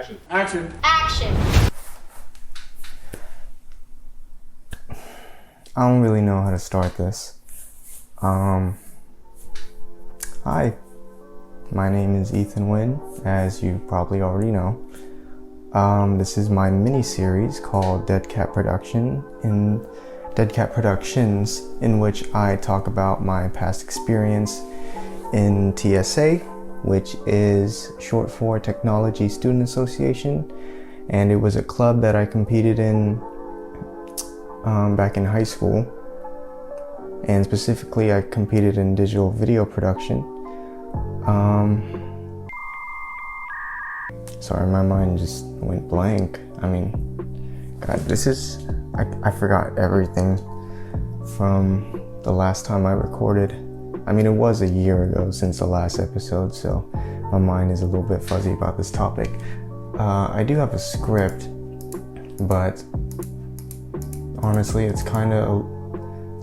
Action. Action. Action. I don't really know how to start this. Hi, my name is Ethan Wynn, as you probably already know. This is my mini-series called Dead Cat Productions, in which I talk about my past experience in TSA, which is short for Technology Student Association, and it was a club that I competed in back in high school, and specifically I competed in digital video production. Sorry, my mind just went blank. I mean, God, I forgot everything from the last time I recorded. I mean, it was a year ago since the last episode, so my mind is a little bit fuzzy about this topic. I do have a script, but honestly, it's kind of a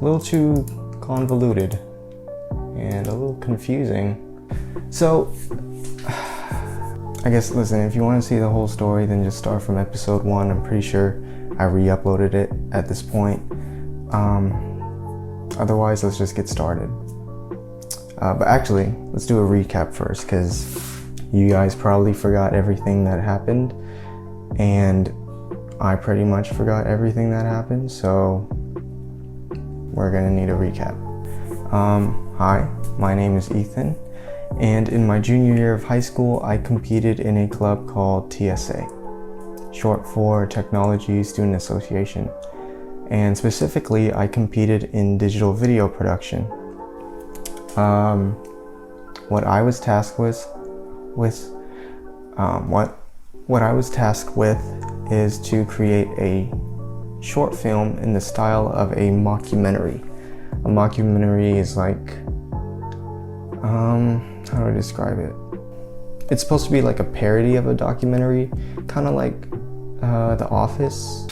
little too convoluted and a little confusing. So, I guess, listen, if you want to see the whole story, then just start from episode 1. I'm pretty sure I re-uploaded it at this point. Otherwise, let's just get started. But actually, let's do a recap first, because you guys probably forgot everything that happened, and I pretty much forgot everything that happened, so we're gonna need a recap. Hi, my name is Ethan, and in my junior year of high school, I competed in a club called TSA, short for Technology Student Association, and specifically, I competed in digital video production. What I was tasked with is to create a short film in the style of a mockumentary. A mockumentary is like, how do I describe it? It's supposed to be like a parody of a documentary, kind of like The Office.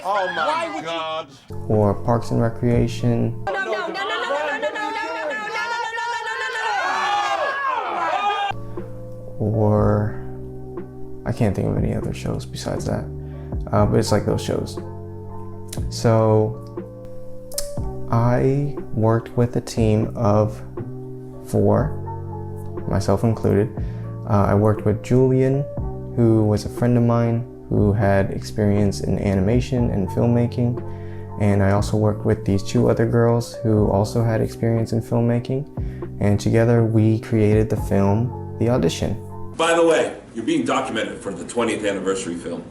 Oh my God. Or Parks and Recreation. Or I can't think of any other shows besides that, but it's like those shows. So I worked with a team of 4, myself included. I worked with Julian, who was a friend of mine who had experience in animation and filmmaking, and I also worked with these 2 other girls who also had experience in filmmaking, and together we created the film The Audition. By the way, you're being documented for the 20th anniversary film.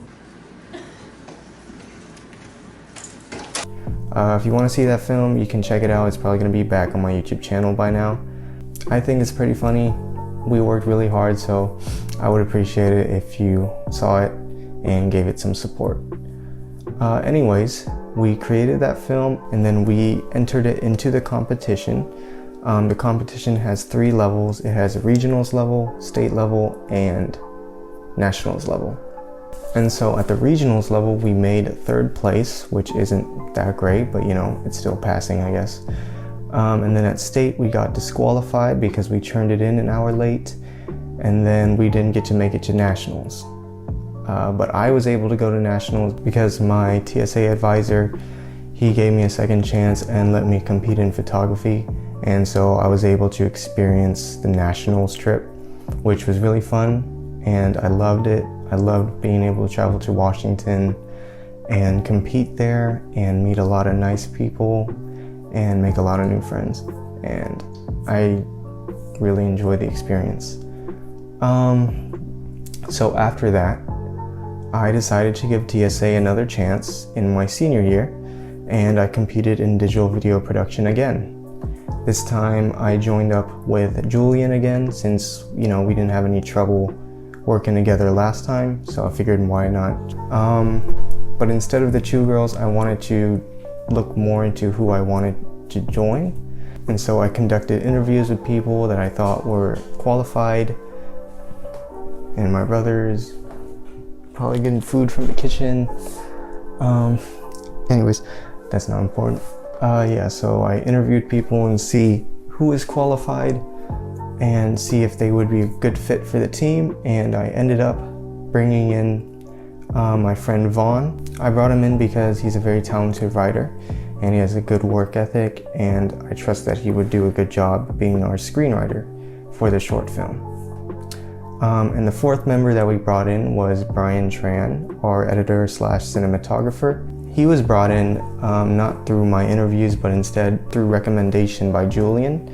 If you want to see that film, you can check it out. It's probably going to be back on my YouTube channel by now. I think it's pretty funny. We worked really hard, so I would appreciate it if you saw it and gave it some support. Anyways, we created that film and then we entered it into the competition. The competition has 3 levels. It has a regionals level, state level, and nationals level. And so at the regionals level, we made 3rd place, which isn't that great, but you know, it's still passing, I guess. And then at state, we got disqualified because we turned it in an hour late, and then we didn't get to make it to nationals. But I was able to go to nationals because my TSA advisor, he gave me a second chance and let me compete in photography. And so I was able to experience the nationals trip, which was really fun, and I loved it. I loved being able to travel to Washington and compete there and meet a lot of nice people and make a lot of new friends. And I really enjoyed the experience. So after that, I decided to give TSA another chance in my senior year, and I competed in digital video production again. This time I joined up with Julian again, since, you know, we didn't have any trouble working together last time, so I figured why not. But instead of the 2 girls, I wanted to look more into who I wanted to join. And so I conducted interviews with people that I thought were qualified. And my brother's probably getting food from the kitchen. Anyways, that's not important. Yeah, so I interviewed people and see who is qualified and see if they would be a good fit for the team, and I ended up bringing in my friend Vaughn. I brought him in because he's a very talented writer and he has a good work ethic, and I trust that he would do a good job being our screenwriter for the short film. And the fourth member that we brought in was Brian Tran, our editor / cinematographer. He was brought in not through my interviews, but instead through recommendation by Julian,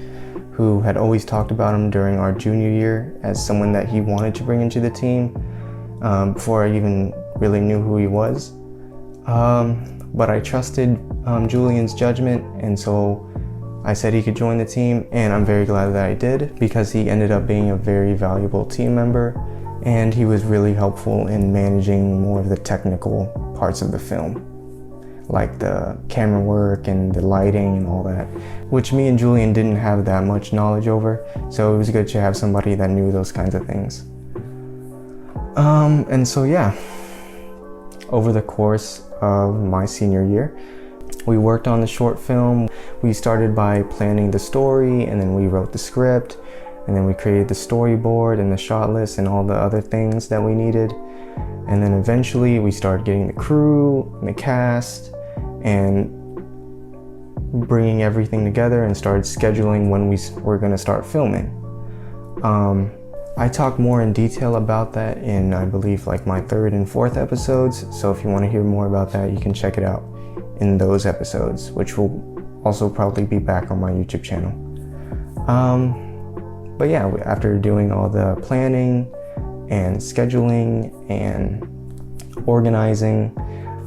who had always talked about him during our junior year as someone that he wanted to bring into the team before I even really knew who he was. But I trusted Julian's judgment, and so I said he could join the team, and I'm very glad that I did, because he ended up being a very valuable team member, and he was really helpful in managing more of the technical parts of the film, like the camera work and the lighting and all that, which me and Julian didn't have that much knowledge over, so it was good to have somebody that knew those kinds of things. And so yeah, over the course of my senior year, we worked on the short film. We started by planning the story, and then we wrote the script, and then we created the storyboard and the shot list and all the other things that we needed. And then eventually we started getting the crew and the cast and bringing everything together and started scheduling when we were going to start filming. I talk more in detail about that in, I believe, like my 3rd and 4th episodes. So if you want to hear more about that, you can check it out in those episodes, which will also probably be back on my YouTube channel. But yeah, after doing all the planning and scheduling and organizing,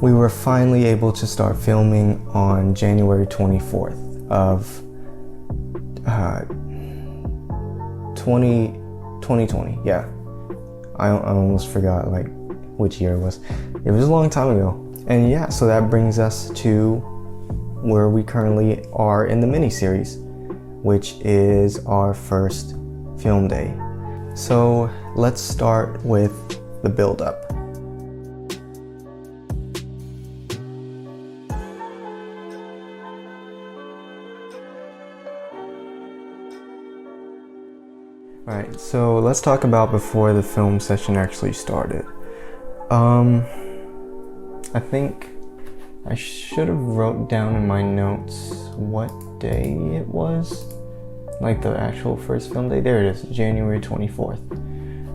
we were finally able to start filming on January 24th of 2020. Yeah, I almost forgot like which year it was. It was a long time ago. And yeah, so that brings us to where we currently are in the miniseries, which is our first film day. So let's start with the build-up. Alright, so let's talk about before the film session actually started. I think I should have wrote down in my notes what day it was, like the actual first film day. There it is, January 24th.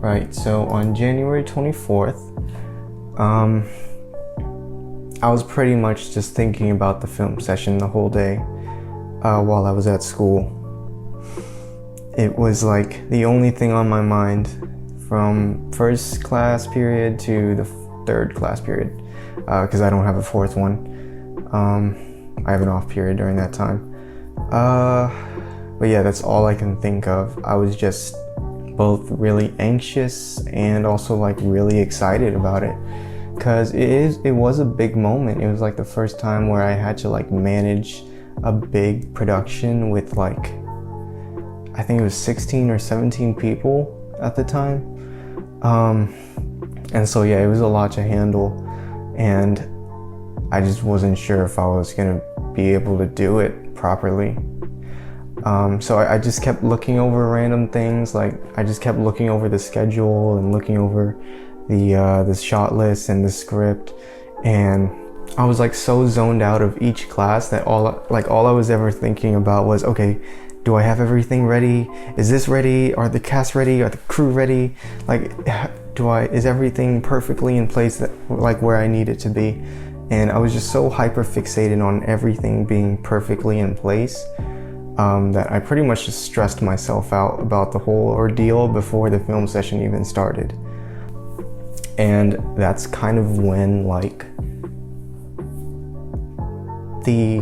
Right, so on January 24th, I was pretty much just thinking about the film session the whole day while I was at school. It was like the only thing on my mind from first class period to the 3rd class period, because I don't have a 4th one. I have an off period during that time. But yeah, that's all I can think of. I was just both really anxious and also like really excited about it, because it was a big moment. It was like the first time where I had to like manage a big production with like, I think it was 16 or 17 people at the time. And so yeah, it was a lot to handle, and I just wasn't sure if I was gonna be able to do it properly. So I just kept looking over random things, like I just kept looking over the schedule and looking over the shot list and the script, and I was like so zoned out of each class that all I was ever thinking about was, okay, do I have everything ready? Is this ready? Are the cast ready? Are the crew ready? Like, is everything perfectly in place that like where I need it to be? And I was just so hyper fixated on everything being perfectly in place that I pretty much just stressed myself out about the whole ordeal before the film session even started. And that's kind of when like the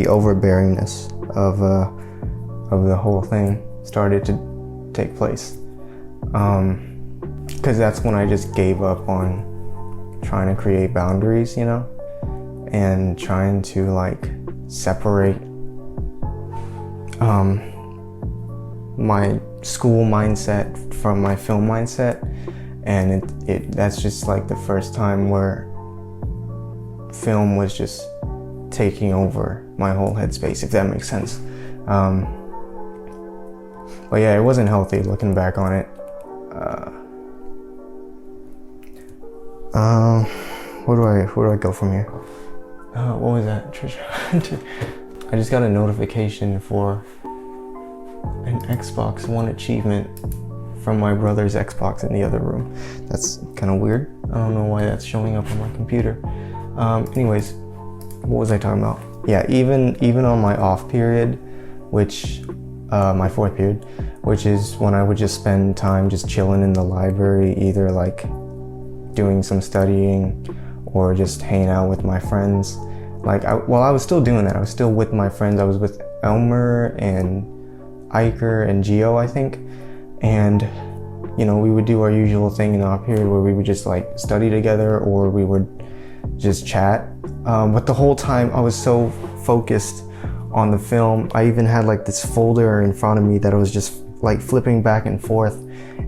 overbearingness of the whole thing started to take place, because that's when I just gave up on trying to create boundaries, you know, and trying to like separate my school mindset from my film mindset. And that's just like the first time where film was just taking over my whole headspace, if that makes sense. But yeah, it wasn't healthy looking back on it. Where do I go from here? What was that, Trisha? I just got a notification for an Xbox One achievement from my brother's Xbox in the other room. That's kind of weird. I don't know why that's showing up on my computer. Anyways, what was I talking about? Yeah, even on my off period, which my fourth period, which is when I would just spend time just chilling in the library, either like doing some studying or just hanging out with my friends. Like, while I was still doing that, I was still with my friends. I was with Elmer and Iker and Gio, I think. And, you know, we would do our usual thing in our period where we would just like study together or we would just chat. But the whole time I was so focused on the film. I even had like this folder in front of me that I was just like flipping back and forth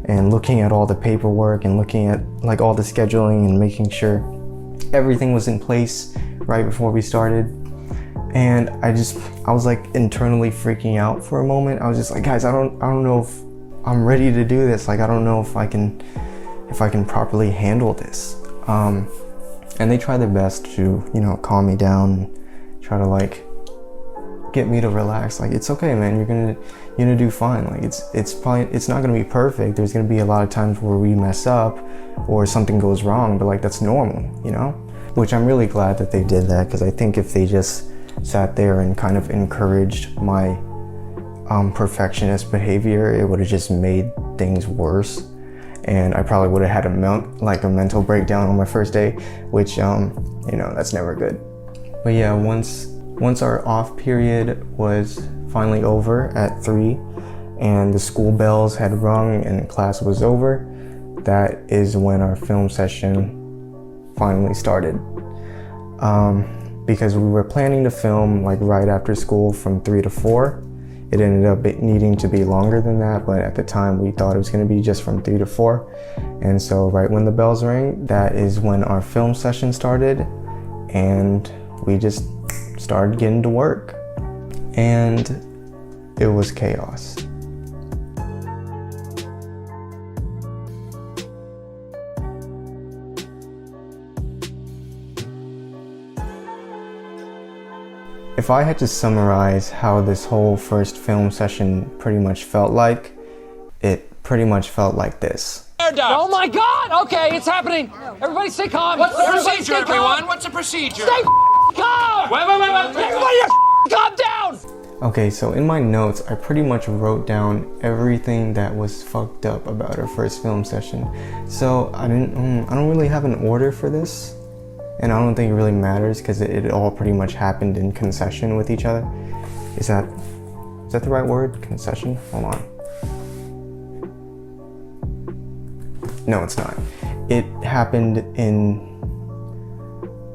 and looking at all the paperwork and looking at like all the scheduling and making sure everything was in place right before we started. And I was like internally freaking out for a moment. I was just like, guys, I don't know if I'm ready to do this. Like, I don't know if I can properly handle this. And they try their best to, you know, calm me down and try to like get me to relax. Like, it's okay, man, you're gonna do fine. Like, it's not gonna be perfect. There's gonna be a lot of times where we mess up or something goes wrong, but like, that's normal, you know? Which I'm really glad that they did that, because I think if they just sat there and kind of encouraged my perfectionist behavior, it would have just made things worse. And I probably would have had a mental breakdown on my first day, which, you know, that's never good. But yeah, once our off period was finally over at 3 and the school bells had rung and class was over, that is when our film session finally started. Because we were planning to film like right after school from 3 to 4. It ended up needing to be longer than that, but at the time we thought it was going to be just from 3 to 4. And so right when the bells rang, that is when our film session started, and we just started getting to work. And it was chaos. If I had to summarize how this whole first film session pretty much felt like, it pretty much felt like this. Oh my God! Okay, it's happening. Everybody stay calm. What's the procedure, everyone? What's the procedure? Stay calm! Wait. Everybody calm down! Okay, so in my notes, I pretty much wrote down everything that was fucked up about our first film session. So I don't really have an order for this. And I don't think it really matters because it all pretty much happened in concession with each other. Is that the right word? Concession? Hold on. No, it's not. It happened in...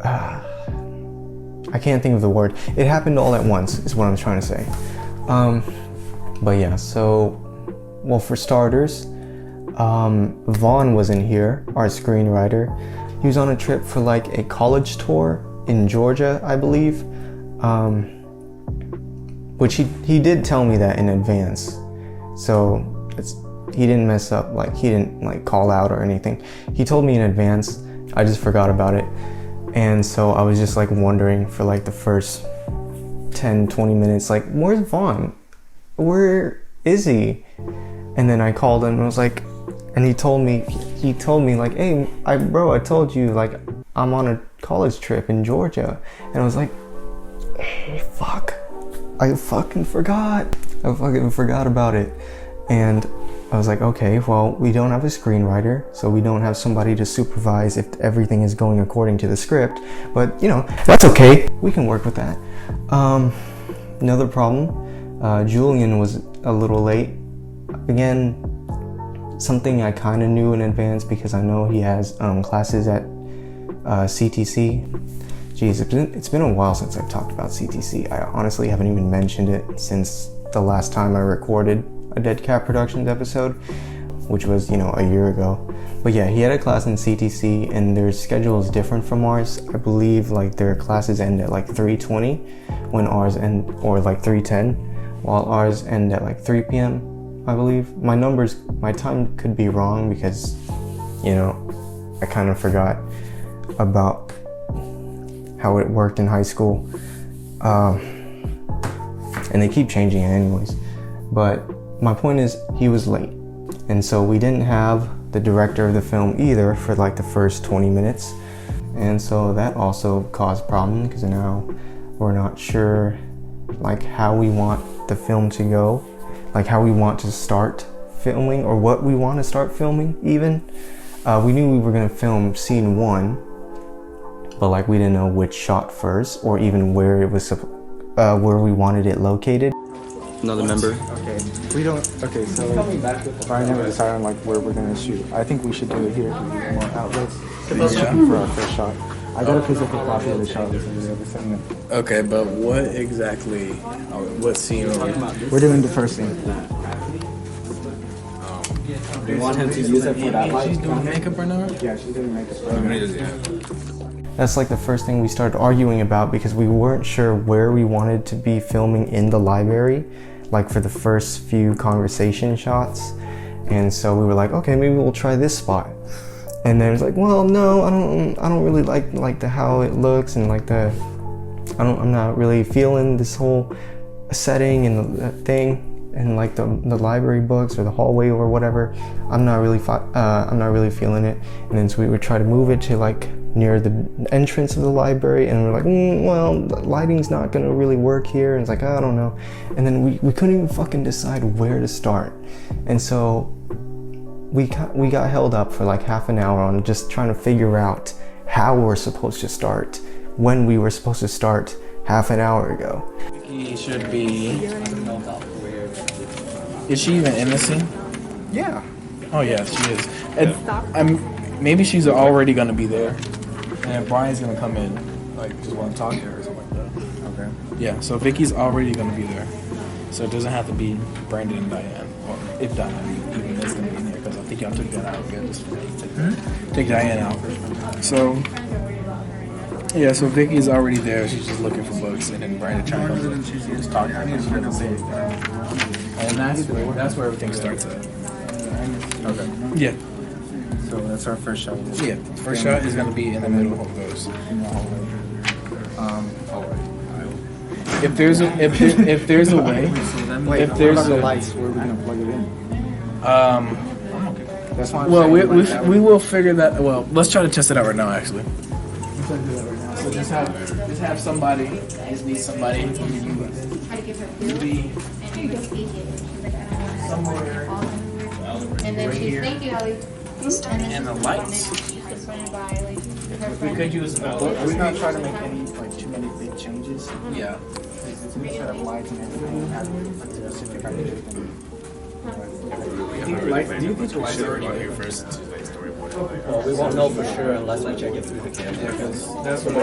I can't think of the word. It happened all at once is what I'm trying to say. But yeah, so... Well, for starters, Vaughn wasn't here, our screenwriter. He was on a trip for like a college tour in Georgia, I believe, which he did tell me that in advance. So he didn't mess up, like he didn't like call out or anything. He told me in advance, I just forgot about it. And so I was just like wondering for like the first 10-20 minutes, like, where's Vaughn? Where is he? And then I called him and I was like, and he told me like, hey, I told you, like, I'm on a college trip in Georgia. And I was like, hey, fuck, I fucking forgot about it. And I was like, okay, well, we don't have a screenwriter, so we don't have somebody to supervise if everything is going according to the script, but you know, that's okay, we can work with that. Another problem, Julian was a little late. Again, something I kind of knew in advance because I know he has classes at CTC. Jeez, it's been a while since I've talked about CTC. I honestly haven't even mentioned it since the last time I recorded a Dead Cat Productions episode. which was, a year ago. But yeah, he had a class in CTC, and their schedule is different from ours. I believe like their classes end at like 3:20 when ours end, or like 3:10, while ours end at like 3 p.m. I believe. My time could be wrong because, I kind of forgot about how it worked in high school. And they keep changing it anyways. But my point is, he was late. And so we didn't have the director of the film either for like the first 20 minutes. And so that also caused problems because now we're not sure like how we want the film to go, like how we want to start filming or what we want to start filming even. We knew we were going to film scene 1, but like we didn't know which shot first or even where it was where we wanted it located. Another member. Okay, so Brian never decided on like where we're gonna shoot. I think we should do it here because we have more outlets for our first shot. I got a physical copy of the shot list in the other segment. Okay, but what scene are we? We're doing the first scene. Do you want him to use it for that light? She's doing makeup right now? Yeah, she's doing makeup. That's like the first thing we started arguing about because we weren't sure where we wanted to be filming in the library, like for the first few conversation shots. And so we were like, okay, maybe we'll try this spot. And then it's like, well, no, I don't really like the how it looks and like I'm not really feeling this whole setting and the thing and like the library books or the hallway or whatever. I'm not really feeling it. And then so we would try to move it to like near the entrance of the library, and we're like, well, the lighting's not gonna really work here. And it's like, I don't know. And then we couldn't even fucking decide where to start. And so we got held up for like half an hour on just trying to figure out how we're supposed to start when we were supposed to start half an hour ago. He should be. Is she even in the scene? Yeah. Oh yeah, she is. And maybe she's already gonna be there, and Brian's gonna come in, like just want to talk to her or something like that. Okay. Yeah. So Vicky's already gonna be there, so it doesn't have to be Brandon and Diane, or if Diane even is gonna be in there, because I think y'all took that out. Yeah, just take Diane out. So yeah, so Vicky's already there. She's just looking for books, and then Brandon trying to come in. She's just talking to her. She doesn't say anything. And that's where everything starts at. Okay. Yeah. So that's our first shot. Yeah. First shot is gonna be in the middle of those. If there's a way, if there's the lights, where are we gonna plug it in? That's why. Well, we will figure that. Well, let's try to test it out right now. Actually. So just have somebody. Just need somebody. Somewhere. And then she's, thank you, Ellie. And the lights. She's just running by, like, with her We friend. could use. We're not trying to make any like too many big changes. Yeah. It's a new set of lights and everything. Have a specific idea. Do you think the lights are already here first? Well, we won't know for sure unless we check it through the camera. Because that's what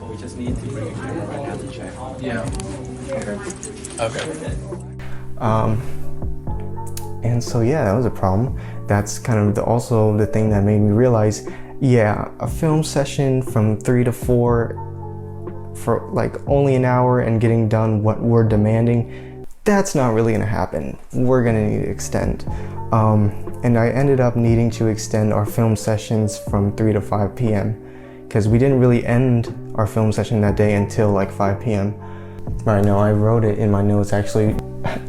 We just need to bring a camera right now to check. Yeah. Okay. And so yeah, that was a problem. That's kind of also the thing that made me realize, yeah, a film session from 3 to 4 for like only an hour and getting done what we're demanding, that's not really gonna happen. We're gonna need to extend. And I ended up needing to extend our film sessions from 3 to 5 p.m. because we didn't really end our film session that day until like 5 p.m. Right now, I wrote it in my notes actually.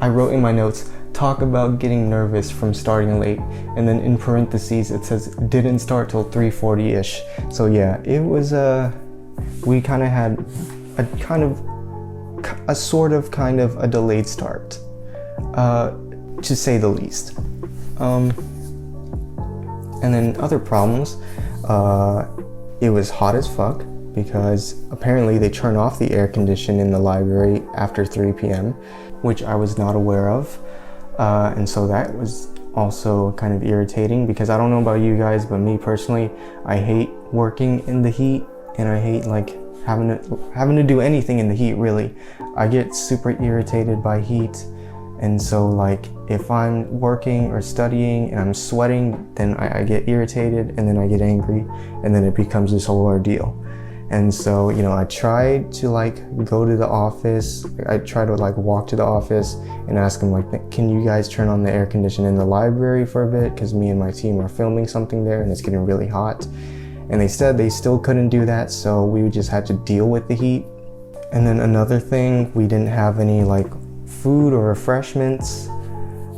I wrote in my notes, talk about getting nervous from starting late, and then in parentheses it says didn't start till 3:40ish. So yeah, it was we kind of had a sort of a delayed start, to say the least. And then other problems, it was hot as fuck because apparently they turn off the air condition in the library after 3 p.m., which I was not aware of. And so that was also kind of irritating because I don't know about you guys, but me personally, I hate working in the heat, and I hate like having to do anything in the heat really. I get super irritated by heat. And so like if I'm working or studying and I'm sweating, then I get irritated, and then I get angry, and then it becomes this whole ordeal. And so, you know, I tried to like go to the office. I tried to like walk to the office and ask them like, can you guys turn on the air conditioning in the library for a bit? Because me and my team are filming something there and it's getting really hot. And they said they still couldn't do that, so we just had to deal with the heat. And then another thing, we didn't have any like food or refreshments,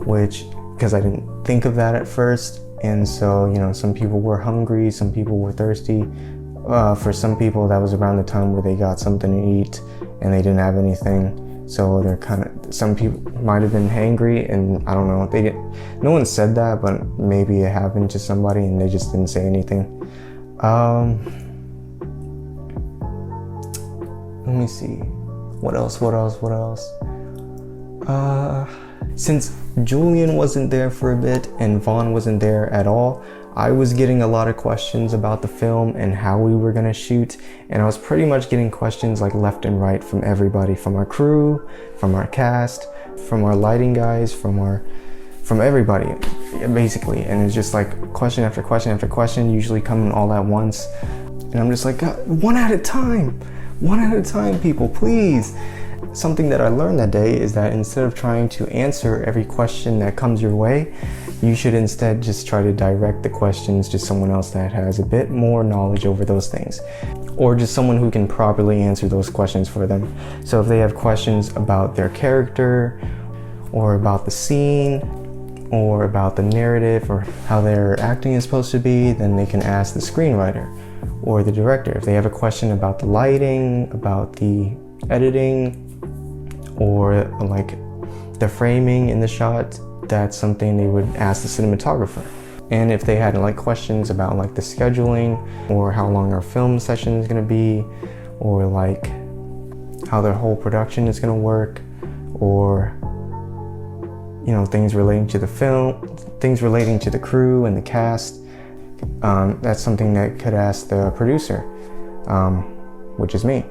which, because I didn't think of that at first. And so, you know, some people were hungry, some people were thirsty. For some people, that was around the time where they got something to eat and they didn't have anything. So they're kind of, some people might have been hangry, and I don't know, they didn't, no one said that, but maybe it happened to somebody and they just didn't say anything. Let me see, what else? Since Julian wasn't there for a bit and Vaughn wasn't there at all, I was getting a lot of questions about the film and how we were gonna shoot, and I was pretty much getting questions like left and right from everybody, from our crew, from our cast, from our lighting guys, from everybody, basically. And it's just like question after question after question, usually coming all at once. And I'm just like, one at a time, people, please. Something that I learned that day is that instead of trying to answer every question that comes your way, you should instead just try to direct the questions to someone else that has a bit more knowledge over those things, or just someone who can properly answer those questions for them. So if they have questions about their character, or about the scene, or about the narrative, or how their acting is supposed to be, then they can ask the screenwriter or the director. If they have a question about the lighting, about the editing, or like the framing in the shot, that's something they would ask the cinematographer. And if they had like questions about like the scheduling, or how long our film session is going to be, or like how their whole production is going to work, or, you know, things relating to the film, things relating to the crew and the cast, that's something that could ask the producer, which is me.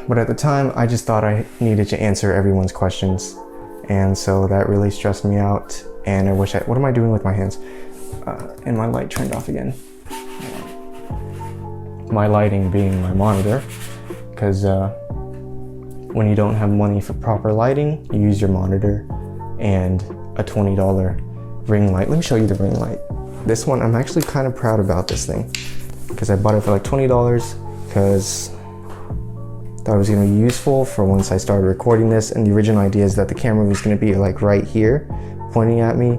But at the time, I just thought I needed to answer everyone's questions. And so that really stressed me out. And I wish what am I doing with my hands? And my light turned off again. My lighting being my monitor, because when you don't have money for proper lighting, you use your monitor and a $20 ring light. Let me show you the ring light. This one, I'm actually kind of proud about this thing, because I bought it for like $20 because thought it was going to be useful for once I started recording this. And the original idea is that the camera was going to be like right here pointing at me.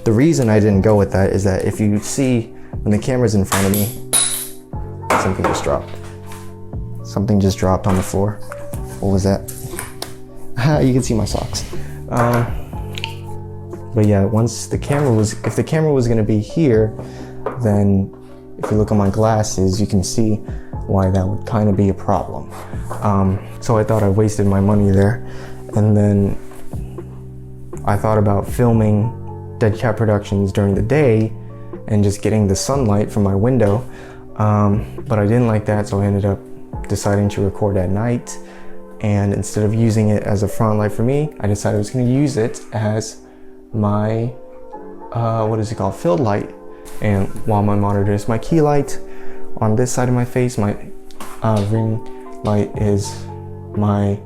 The reason I didn't go with that is that if you see when the camera's in front of me, something just dropped. Something just dropped on the floor. What was that? You can see my socks. But yeah, once the camera was, if the camera was going to be here, then if you look at my glasses, you can see why that would kind of be a problem. So I thought I wasted my money there. And then I thought about filming Dead Cat Productions during the day and just getting the sunlight from my window. But I didn't like that, so I ended up deciding to record at night. And instead of using it as a front light for me, I decided I was going to use it as my, what is it called, field light. And while my monitor is my key light, on this side of my face, my ring light is my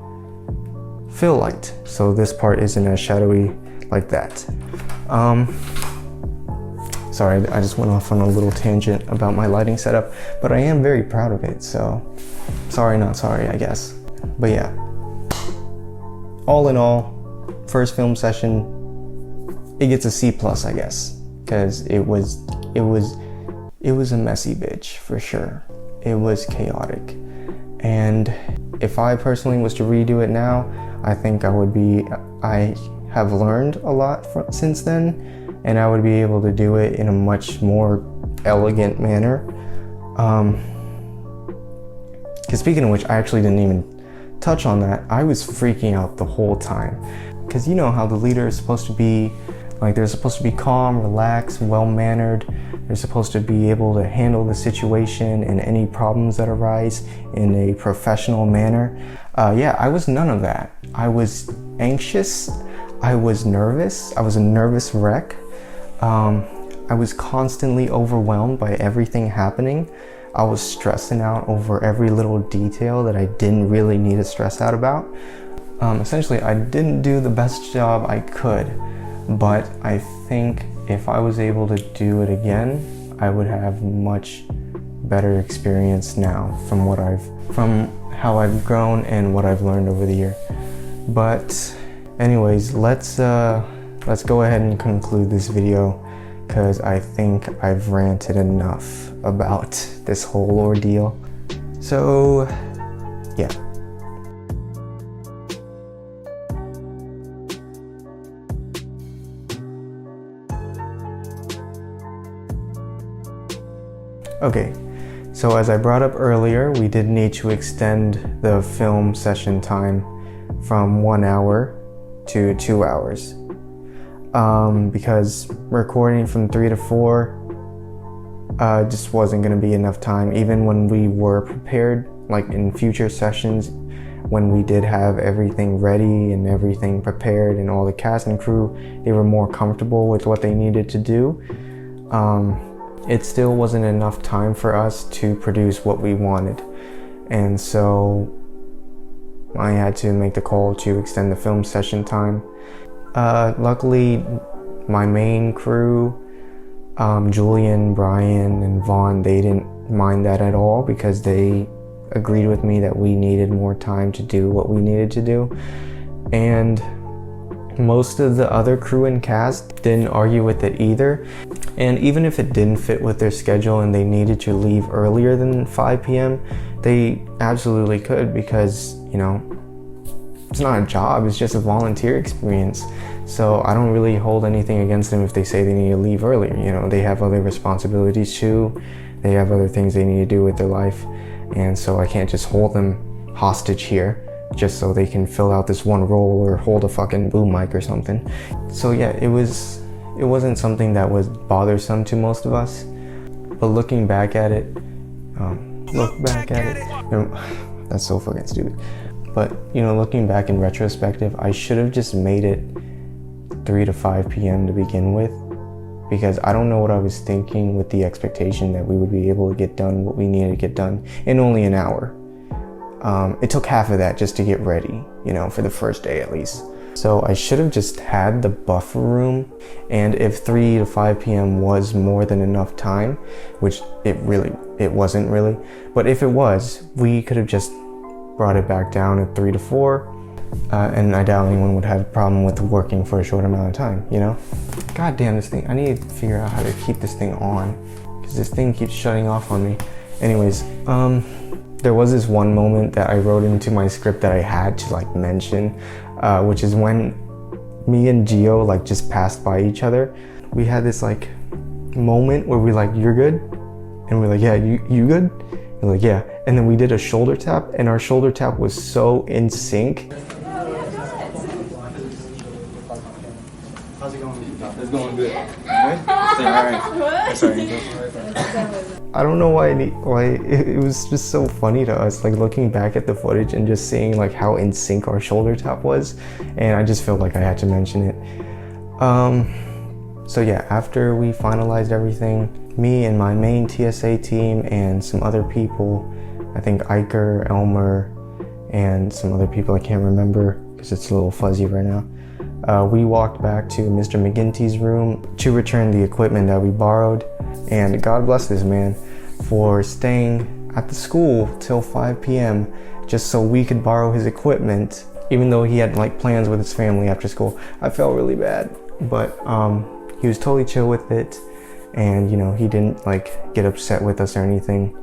fill light. So this part isn't as shadowy like that. Sorry, I just went off on a little tangent about my lighting setup, but I am very proud of it, so sorry, not sorry, I guess. But yeah, all in all, first film session, it gets a C+, I guess, because it was a messy bitch for sure. It was chaotic, and if I personally was to redo it now, I think I have learned a lot since then, and I would be able to do it in a much more elegant manner. Because speaking of which, I actually didn't even touch on that. I was freaking out the whole time, because you know how the leader is supposed to be Like they're supposed to be calm, relaxed, well-mannered. They're supposed to be able to handle the situation and any problems that arise in a professional manner. Yeah, I was none of that. I was anxious. I was nervous. I was a nervous wreck. I was constantly overwhelmed by everything happening. I was stressing out over every little detail that I didn't really need to stress out about. Essentially, I didn't do the best job I could, but I think if I was able to do it again, I would have much better experience now from how I've grown and what I've learned over the year. But anyways, let's go ahead and conclude this video, because I think I've ranted enough about this whole ordeal. So yeah. Okay, so as I brought up earlier, we did need to extend the film session time from 1 hour to 2 hours. Because recording from 3 to 4 just wasn't going to be enough time. Even when we were prepared, like in future sessions, when we did have everything ready and everything prepared and all the cast and crew, they were more comfortable with what they needed to do. It still wasn't enough time for us to produce what we wanted. And so I had to make the call to extend the film session time. Luckily, my main crew, Julian, Brian, and Vaughn, they didn't mind that at all, because they agreed with me that we needed more time to do what we needed to do. And most of the other crew and cast didn't argue with it either. And even if it didn't fit with their schedule and they needed to leave earlier than 5 p.m., they absolutely could, because, you know, it's not a job, it's just a volunteer experience. So I don't really hold anything against them if they say they need to leave earlier. You know, they have other responsibilities too. They have other things they need to do with their life. And so I can't just hold them hostage here just so they can fill out this one role or hold a fucking boom mic or something. So yeah, it wasn't something that was bothersome to most of us. But looking back at it, that's so fucking stupid. But, you know, looking back in retrospective, I should have just made it 3 to 5 p.m. to begin with, because I don't know what I was thinking with the expectation that we would be able to get done what we needed to get done in only an hour. It took half of that just to get ready, you know, for the first day at least. So I should have just had the buffer room, and if 3 to 5 p.m. was more than enough time, which it wasn't really, but if it was, we could have just brought it back down at 3 to 4, and I doubt anyone would have a problem with working for a short amount of time, you know? God damn this thing, I need to figure out how to keep this thing on, because this thing keeps shutting off on me. Anyways, there was this one moment that I wrote into my script that I had to like mention, which is when me and Gio like just passed by each other. We had this like moment where we like, you're good? And we're like, yeah, you good? And like, yeah. And then we did a shoulder tap, and our shoulder tap was so in sync. How's it going? It's going good. Alright. Sorry. I don't know why it was just so funny to us, like looking back at the footage and just seeing like how in sync our shoulder tap was, and I just felt like I had to mention it. So yeah, after we finalized everything, me and my main TSA team and some other people, I think Iker, Elmer, and some other people I can't remember because it's a little fuzzy right now. We walked back to Mr. McGinty's room to return the equipment that we borrowed. And God bless this man for staying at the school till 5 p.m. just so we could borrow his equipment, even though he had like plans with his family after school. I felt really bad, but he was totally chill with it. And you know, he didn't like get upset with us or anything.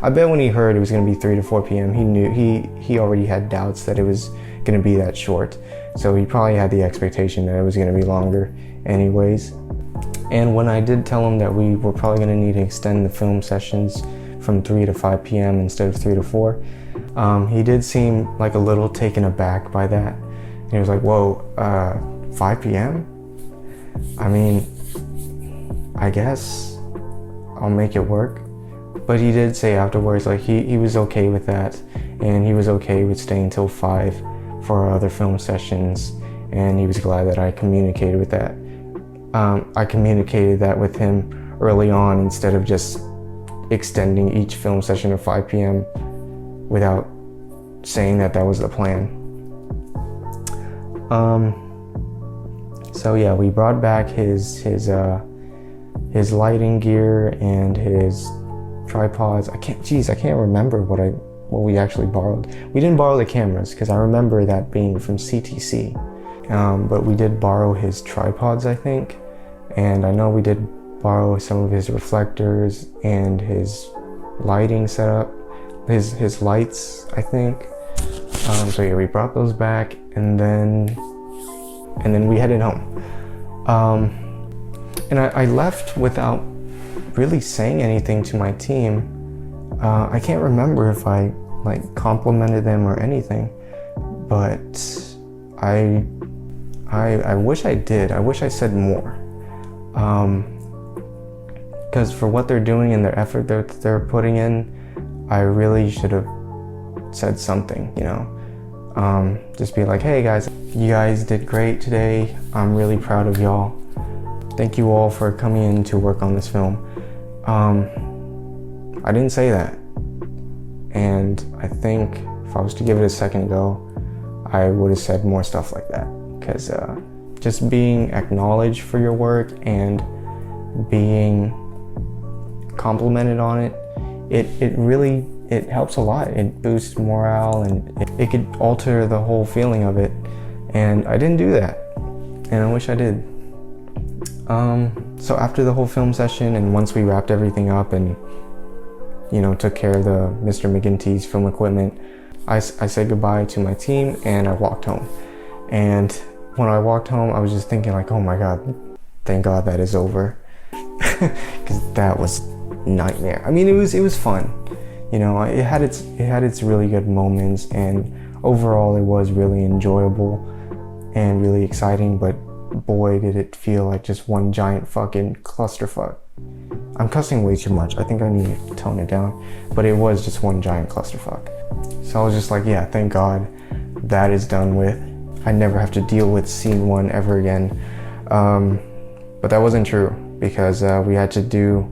I bet when he heard it was gonna be 3 to 4 p.m. he knew, he already had doubts that it was gonna be that short. So he probably had the expectation that it was gonna be longer anyways. And when I did tell him that we were probably gonna need to extend the film sessions from 3 to 5 p.m. instead of 3 to 4, he did seem like a little taken aback by that. And he was like, whoa, 5 p.m.? I mean, I guess I'll make it work. But he did say afterwards, like, he was okay with that, and he was okay with staying till 5 for our other film sessions, and he was glad that I communicated with that. I communicated that with him early on instead of just extending each film session to 5 p.m. without saying that was the plan. So yeah, we brought back his lighting gear and his tripods. I can't remember what we actually borrowed. We didn't borrow the cameras because I remember that being from CTC. But we did borrow his tripods, I think. And I know we did borrow some of his reflectors and his lighting setup, his lights, I think. So yeah, we brought those back, and then we headed home. And I left without really saying anything to my team. I can't remember if I like complimented them or anything, but I wish I did. I wish I said more. Because for what they're doing and their effort that they're putting in, I really should have said something, you know. Just be like, hey guys, you guys did great today. I'm really proud of y'all. Thank you all for coming in to work on this film. I didn't say that. And I think if I was to give it a second go, I would have said more stuff like that. Because just being acknowledged for your work and being complimented on it, it really helps a lot. It boosts morale, and it could alter the whole feeling of it. And I didn't do that, and I wish I did. So after the whole film session, and once we wrapped everything up and, you know, took care of the Mr. McGinty's film equipment, I said goodbye to my team and I walked home. And when I walked home, I was just thinking like, oh my God, thank God that is over. Because that was nightmare. I mean, it was fun. You know, it had its really good moments, and overall it was really enjoyable and really exciting, but boy did it feel like just one giant fucking clusterfuck. I'm cussing way too much. I think I need to tone it down, but it was just one giant clusterfuck. So I was just like, yeah, thank God that is done with. I never have to deal with scene 1 ever again. But that wasn't true, because we had to do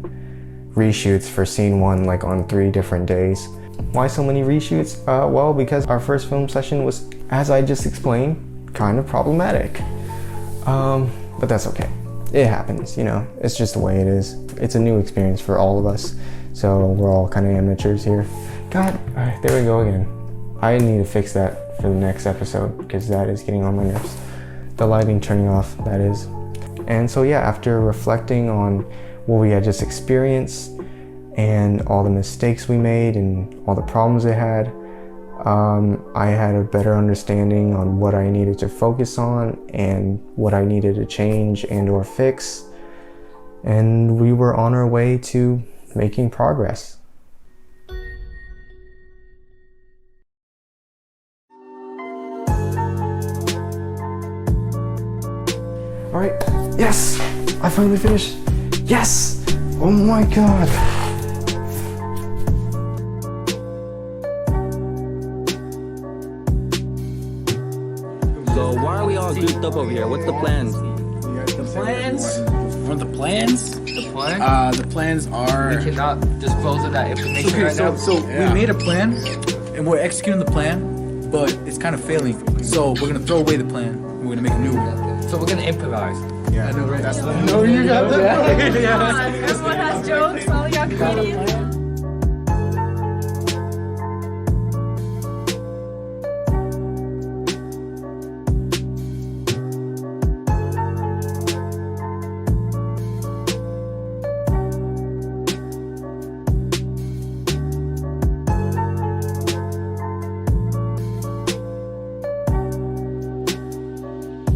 reshoots for scene 1 like on 3 different days. Why so many reshoots? Well, because our first film session was, as I just explained, kind of problematic. But that's okay. It happens, you know, it's just the way it is. It's a new experience for all of us, so we're all kind of amateurs here. God, there we go again. I need to fix that for the next episode, because that is getting on my nerves. The lighting turning off, that is. And so yeah, after reflecting on what we had just experienced and all the mistakes we made and all the problems it had, I had a better understanding on what I needed to focus on and what I needed to change and or fix. And we were on our way to making progress. All right, yes, I finally finished. Yes, oh my God. So why are we all grouped up over here? What's the plans? The plans? For the plans? The plan? The plans are... We cannot disclose of that information right now. So we made a plan, and we're executing the plan, but it's kind of failing. So we're gonna throw away the plan, and we're gonna make a new one. So we're gonna improvise. Yeah, I know, right? No, you got that. Yeah. Everyone has jokes, all y'all comedians.